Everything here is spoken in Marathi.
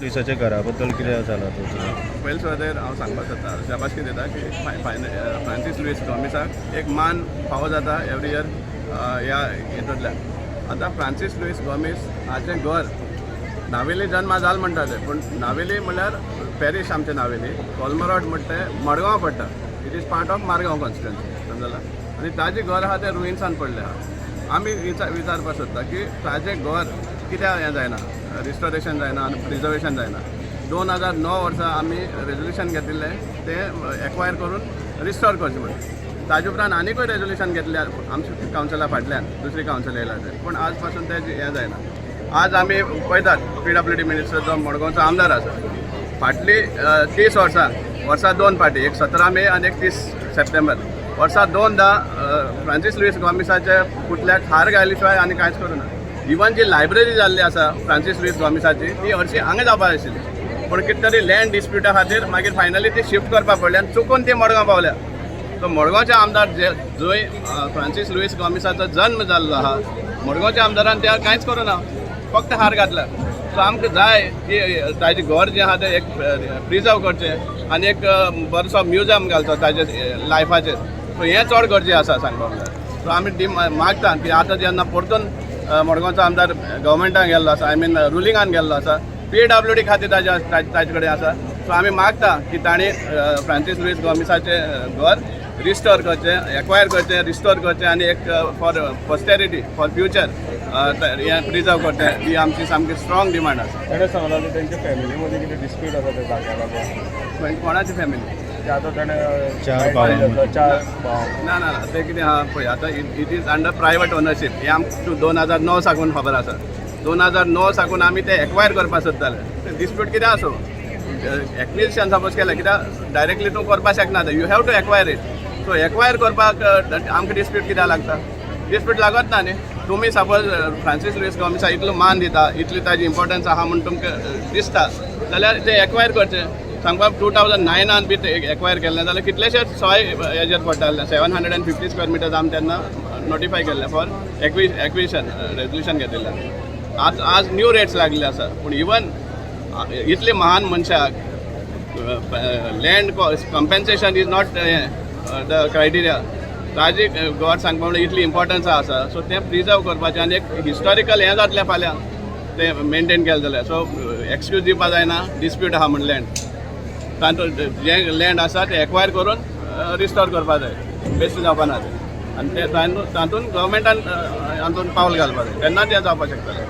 पुलिसाच्या घरा बद्दल कितें जालां तुमचें? पयले सुवातेर हांव सांगपाक सोदतां शाबासकी दिता की फ्रांसीस लुईस गॉमिसाक एक मान फावो जाता एवरी इयर ह्या हितूंतल्यान. आतां फ्रांसीस लुईस गॉमिस हाचें घर नावेली जन्मा जाल म्हणटा ते, पूण नावेली म्हणल्यार पॅरीश आमचे नावेली, कोलमरॉड म्हणटा तें मडगांव पडटा. It is part of Margao constituency समजला. आनी ताजें घर आहा तें रुइन्सान पडलें आहा. आमी विचारपाक सोदता की ताजें घर कित्याक हें जायना, रिस्टोरेशन जायना आनी प्रिजर्वेशन जायना. 2009 वर्सा आमी रेजोल्युशन घेतिल्लें तें एक्वायर करून रिस्टोर करचें म्हणून. ताजे उपरांत आनीकूय रेजोल्युशन घेतलें आमच्या कावन्सिला फाटल्यान, दुसरी कावन्सिल येयला तें, पूण आज पासून तें हें जायना. आज आमी पळयतात PWD मिनिस्टर जो मडगांवचो आमदार आसा, फाटली 30 वर्सा 2 फाटी, एक 17 मे आनी एक 30 सप्टेंबर, वर्सा 2दा फ्रांसीस लुईस गॉमिसाच्या पुतल्याक हार घायले शिवाय आनी कांयच करूं ना. इवन जी लायब्ररी जाल्ली आसा फ्रांसीस लुईस गॉमिसाची ती हरशी हांगा जावपाक आशिल्ली, पूण कितें तरी लँड डिस्प्युटा खातीर मागीर फायनली ती शिफ्ट करपाक पडली आनी चुकून ती मडगांव पावल्या. तो मडगांवचे आमदार जंय फ्रांसीस लुईस गॉमिसाचो जल्म जाल्लो आहा, मडगांवच्या आमदारान त्या कांयच करूं ना, फक्त हार घातला. सो आमकां जाय की ताजें घर जें आहा तें एक प्रिजर्व करचें आनी एक बरोसो म्युजियम घालचो ताजे लायफाचेर. सो हें चड गरजेचें आसा सांगपाक जाय. सो आमी मागता की आतां जेन्ना परतून मडगांवचो आमदार गव्हर्मेंटान गेल्लो आसा, आय मीन रुलिंगान गेल्लो आसा, PWD खातीर ताजे कडेन आसा. सो आमी मागता की ताणें फ्रांसीस लुईस गॉमिसाचें घर रिस्टोर करचें, एक्वायर करचें, रिस्टोर करचें आनी एक फॉर पोस्टेरिटी, फॉर फ्युचर हें प्रिजर्व करचें. ही आमची सामकी स्ट्रॉंग डिमांड आसा. ताणें सांगलां की तेंच्या फॅमिली मदीं कितें डिस्प्यूट आसा त्या जाग्या लागून. कोणाची फॅमिली? आतां ताणें 4 भाव. 4 भाव. ना ना ना, तें कितें आहा पळय, आतां it is under private ownership. हें आमकां 2009 साकून खबर आसा. 2009 साकून आमी तें एक्वायर करपाक सोदताले. डिस्प्यूट कितें आसूं, एक्विजिशन सपोज केलें, कित्याक डायरेक्टली तूं करपाक शकना, you have to acquire it. So acquire करपाक आमकां डिस्प्यूट कित्याक लागता? डिस्प्यूट लागत ना न्ही. तुमी सपोज फ्रांसीस लुईस गॉमिसा इतलो मान दिता, इतली ताजी इम्पॉर्टन्स आहा म्हूण तुमकां दिसता जाल्यार तें एक्वायर करचें. सांगपाक 2009 बी एक्वायर केल्लें जाल्यार कितलेशेच सॉय हेजेर पडटाले. 750 स्क्वेअर मिटर्स आमी तेन्ना नोटिफाय केल्ले फॉर एक्विजिशन, रेजोल्युशन घेतिल्लें. आज न्यू रेट्स लागले आसा. पूण इवन इतले महान मनशाक land compensation is not the criteria. ताजी गोड सांगपा म्हणल्यार इतली इम्पॉर्टन्स आसा. सो तें प्रिजर्व करपाचें आनी एक हिस्टॉरिकल हें जातलें फाल्यां तें मेनटेन केलें जाल्यार. सो एक्सक्यूज दिवपा जायना डिस्प्यूट आहा म्हण लँड. तातूंत जें लँड आसा तें एक्वायर करून रिस्टोर करपा जाय, बेस्ट जावपा ना तें. आनी तें तातूंत गव्हर्मेंटान हातूंत पावल घालपा जाय, तेन्ना तें जावपाक शकतलें.